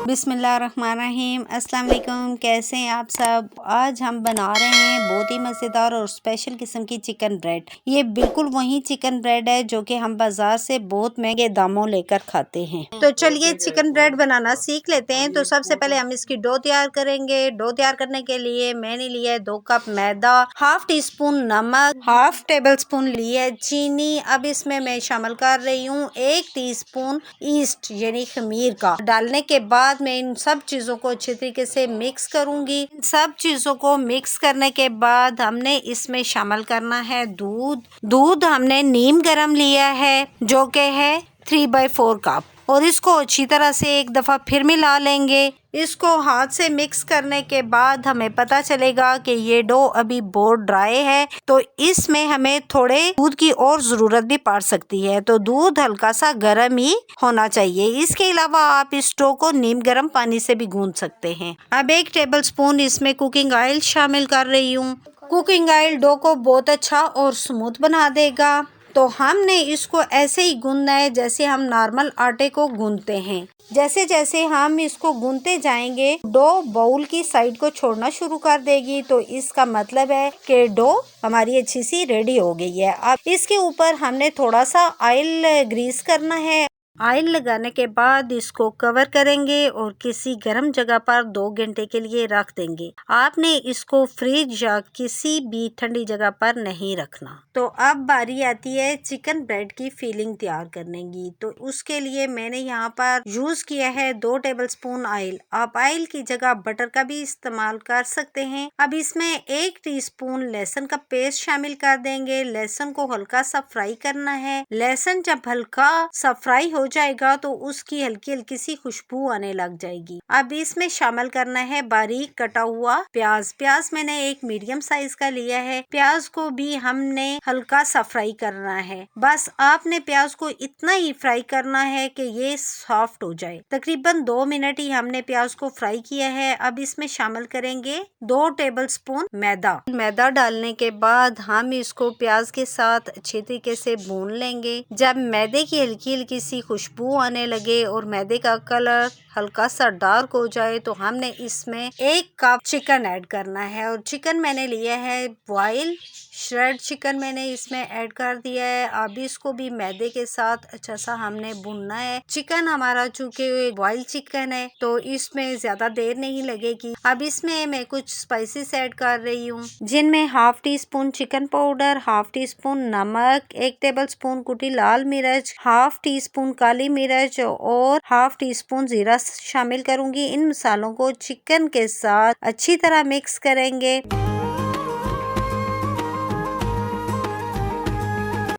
बिस्मिल्लाहिर्रहमानिर्रहीम। अस्सलाम वालेकुम। कैसे हैं आप सब। आज हम बना रहे हैं बहुत ही मज़ेदार और स्पेशल किस्म की चिकन ब्रेड। ये बिल्कुल वही चिकन ब्रेड है जो कि हम बाजार से बहुत महंगे दामों लेकर खाते हैं। तो चलिए चिकन ब्रेड बनाना सीख लेते हैं। तो सबसे पहले हम इसकी डो तैयार करेंगे। डो तैयार करने के लिए मैंने लिया है 2 कप मैदा, हाफ टी स्पून नमक, हाफ टेबल स्पून लिया है चीनी। अब इसमें मैं शामिल कर रही हूँ 1 टीस्पून ईस्ट यानी खमीर का। डालने के बाद मैं इन सब चीज़ों को अच्छे तरीके से मिक्स करूंगी। इन सब चीज़ों को मिक्स करने के बाद हमने इसमें शामिल करना है दूध हमने नीम गरम लिया है जो कि है 3/4 कप, और इसको अच्छी तरह से एक दफ़ा फिर मिला लेंगे। इसको हाथ से मिक्स करने के बाद हमें पता चलेगा कि ये डो अभी बहुत ड्राई है, तो इसमें हमें थोड़े दूध की और ज़रूरत भी पड़ सकती है। तो दूध हल्का सा गर्म ही होना चाहिए। इसके अलावा आप इस डो को नीम गर्म पानी से भी गूंथ सकते हैं। अब 1 टेबल स्पून इसमें कुकिंग ऑयल शामिल कर रही हूँ। कुकिंग ऑयल डो को बहुत अच्छा और स्मूथ बना देगा। तो हमने इसको ऐसे ही गूंदना है जैसे हम नॉर्मल आटे को गूंदते हैं। जैसे जैसे हम इसको गूंदते जाएंगे डो बाउल की साइड को छोड़ना शुरू कर देगी, तो इसका मतलब है कि डो हमारी अच्छी सी रेडी हो गई है। अब इसके ऊपर हमने थोड़ा सा ऑयल ग्रीस करना है। ऑयल लगाने के बाद इसको कवर करेंगे और किसी गर्म जगह पर 2 घंटे के लिए रख देंगे। आपने इसको फ्रिज या किसी भी ठंडी जगह पर नहीं रखना। तो अब बारी आती है चिकन ब्रेड की फीलिंग तैयार करने की। तो उसके लिए मैंने यहाँ पर यूज किया है 2 टेबल स्पून ऑयल। आप ऑयल की जगह बटर का भी इस्तेमाल कर सकते हैं। अब इसमें 1 टीस्पून लहसुन का पेस्ट शामिल कर देंगे। लहसुन को हल्का सा फ्राई करना है। लहसुन जब हल्का सा फ्राई हो जाएगा तो उसकी हल्की हल्की सी खुशबू आने लग जाएगी। अब इसमें शामिल करना है बारीक कटा हुआ प्याज। प्याज मैंने एक मीडियम साइज का लिया है। प्याज को भी हमने हल्का सा फ्राई करना है। बस आपने प्याज को इतना ही फ्राई करना है कि ये सॉफ्ट हो जाए। तकरीबन 2 मिनट ही हमने प्याज को फ्राई किया है। अब इसमें शामिल करेंगे 2 टेबल स्पून मैदा डालने के बाद हम इसको प्याज के साथ अच्छे तरीके से भून लेंगे। जब मैदे की हल्की हल्की सी खुशबू आने लगे और मैदे का कलर हल्का सा डार्क हो जाए तो हमने इसमें 1 कप चिकन ऐड करना है। और चिकन मैंने लिया है बॉयल श्रेड चिकन मैंने इसमें ऐड कर दिया है। अब इसको भी मैदे के साथ अच्छा सा हमने भुनना है। चिकन हमारा चूंकि बॉयल चिकन है तो इसमें ज्यादा देर नहीं लगेगी। अब इसमें मैं कुछ स्पाइसेस ऐड कर रही हूँ जिनमें half tea spoon chicken powder, half tea spoon नमक, 1 टेबल स्पून कुटी लाल मिर्च, हाफ टी स्पून काली मिर्च और हाफ टी स्पून जीरा शामिल करूंगी। इन मसालों को चिकन के साथ अच्छी तरह मिक्स करेंगे।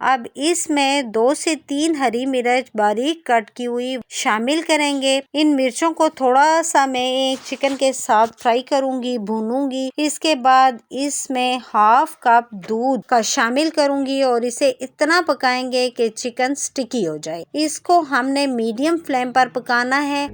अब इसमें 2 से 3 हरी मिर्च बारीक कट की हुई शामिल करेंगे। इन मिर्चों को थोड़ा सा मैं चिकन के साथ फ्राई करूंगी, भूनूंगी। इसके बाद इसमें हाफ कप दूध का शामिल करूंगी और इसे इतना पकाएंगे कि चिकन स्टिकी हो जाए। इसको हमने मीडियम फ्लेम पर पकाना है।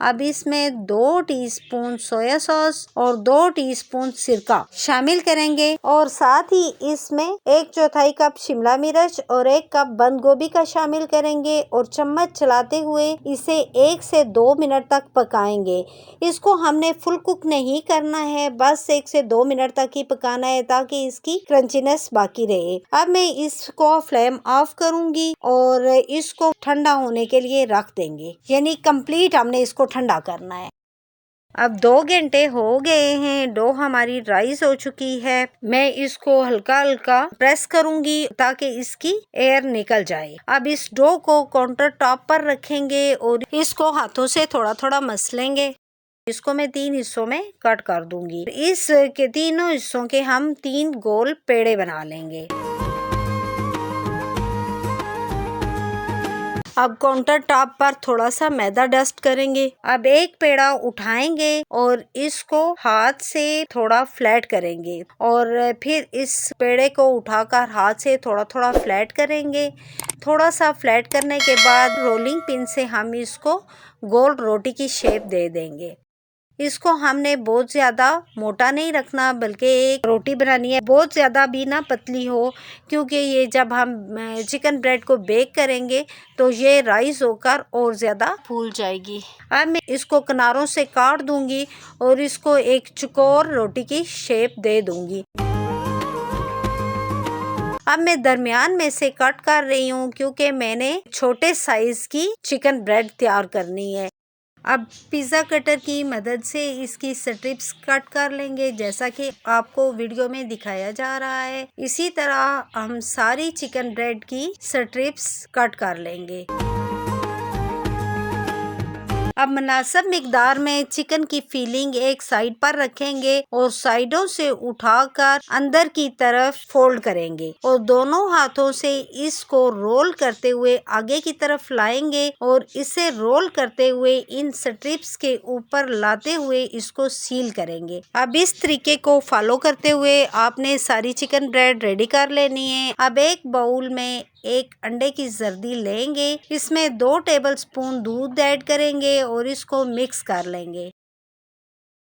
अब इसमें 2 टीस्पून सोया सॉस और 2 टीस्पून सिरका शामिल करेंगे और साथ ही इसमें 1/4 कप शिमला मिर्च और 1 कप बंद गोभी का शामिल करेंगे और चम्मच चलाते हुए इसे 1 से 2 मिनट तक पकाएंगे। इसको हमने फुल कुक नहीं करना है, बस 1 से 2 मिनट तक ही पकाना है ताकि इसकी क्रंचीनेस बाकी रहे। अब मैं इसको फ्लेम ऑफ करूंगी और इसको ठंडा होने के लिए रख देंगे, यानी कंप्लीट हमने इसको ठंडा करना है। अब 2 घंटे हो गए हैं। डो हमारी राइस हो चुकी है। मैं इसको हल्का हल्का प्रेस करूंगी ताकि इसकी एयर निकल जाए। अब इस डो को काउंटर टॉप पर रखेंगे और इसको हाथों से थोड़ा थोड़ा मसलेंगे। इसको मैं 3 हिस्सों में कट कर दूंगी। इस के तीनों हिस्सों के हम 3 गोल पेड़े बना लेंगे। अब काउंटर टॉप पर थोड़ा सा मैदा डस्ट करेंगे। अब एक पेड़ा उठाएंगे और इसको हाथ से थोड़ा फ्लैट करेंगे और फिर इस पेड़े को उठाकर हाथ से थोड़ा थोड़ा फ्लैट करेंगे। थोड़ा सा फ्लैट करने के बाद रोलिंग पिन से हम इसको गोल रोटी की शेप दे देंगे। इसको हमने बहुत ज़्यादा मोटा नहीं रखना, बल्कि एक रोटी बनानी है, बहुत ज़्यादा भी ना पतली हो, क्योंकि ये जब हम चिकन ब्रेड को बेक करेंगे तो ये राइस होकर और ज़्यादा फूल जाएगी। अब मैं इसको किनारों से काट दूंगी और इसको एक चौकोर रोटी की शेप दे दूंगी। अब मैं दरमियान में से कट कर रही हूँ, क्योंकि मैंने छोटे साइज की चिकन ब्रेड तैयार करनी है। अब पिज़्ज़ा कटर की मदद से इसकी स्ट्रिप्स कट कर लेंगे, जैसा कि आपको वीडियो में दिखाया जा रहा है। इसी तरह हम सारी चिकन ब्रेड की स्ट्रिप्स कट कर लेंगे। अब मुनासिब मिकदार में चिकन की फीलिंग एक साइड पर रखेंगे और साइडों से उठाकर अंदर की तरफ फोल्ड करेंगे और दोनों हाथों से इसको रोल करते हुए आगे की तरफ लाएंगे और इसे रोल करते हुए इन स्ट्रिप्स के ऊपर लाते हुए इसको सील करेंगे। अब इस तरीके को फॉलो करते हुए आपने सारी चिकन ब्रेड रेडी कर लेनी है। अब एक बाउल में एक अंडे की जर्दी लेंगे, इसमें 2 टेबलस्पून दूध ऐड करेंगे और इसको मिक्स कर लेंगे।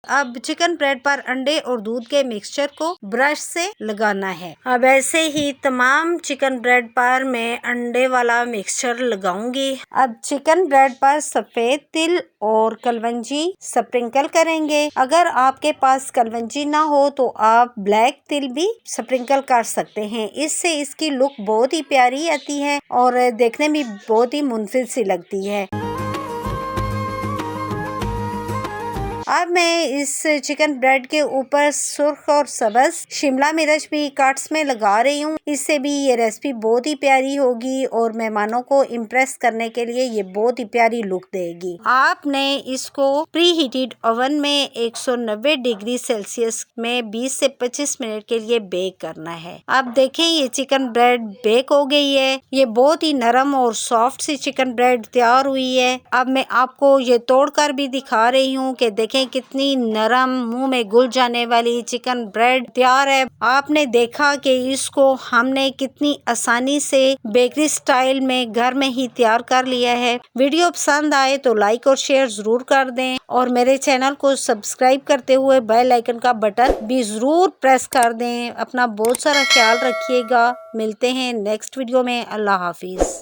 अब चिकन ब्रेड पर अंडे और दूध के मिक्सचर को ब्रश से लगाना है। अब ऐसे ही तमाम चिकन ब्रेड पर मैं अंडे वाला मिक्सचर लगाऊंगी। अब चिकन ब्रेड पर सफेद तिल और कलवंजी स्प्रिंकल करेंगे। अगर आपके पास कलवंजी ना हो तो आप ब्लैक तिल भी स्प्रिंकल कर सकते हैं। इससे इसकी लुक बहुत ही प्यारी आती है और देखने में बहुत ही मुनफिद सी लगती है। अब मैं इस चिकन ब्रेड के ऊपर सुर्ख और सब्ज शिमला मिर्च भी कट्स में लगा रही हूँ। इससे भी ये रेसिपी बहुत ही प्यारी होगी और मेहमानों को इम्प्रेस करने के लिए ये बहुत ही प्यारी लुक देगी। आपने इसको प्री हीटेड ओवन में 190 डिग्री सेल्सियस में 20 से 25 मिनट के लिए बेक करना है। अब देखें ये चिकन ब्रेड बेक हो गई है। ये बहुत ही नरम और सॉफ्ट सी चिकन ब्रेड तैयार हुई है। अब मैं आपको ये तोड़कर भी दिखा रही हूँ कि देखें कितनी नरम, मुंह में घुल जाने वाली चिकन ब्रेड तैयार है। आपने देखा कि इसको हमने कितनी आसानी से बेकरी स्टाइल में घर में ही तैयार कर लिया है। वीडियो पसंद आए तो लाइक और शेयर जरूर कर दें और मेरे चैनल को सब्सक्राइब करते हुए बेल आइकन का बटन भी जरूर प्रेस कर दें। अपना बहुत सारा ख्याल रखिएगा। मिलते हैं नेक्स्ट वीडियो में। अल्लाह हाफिज।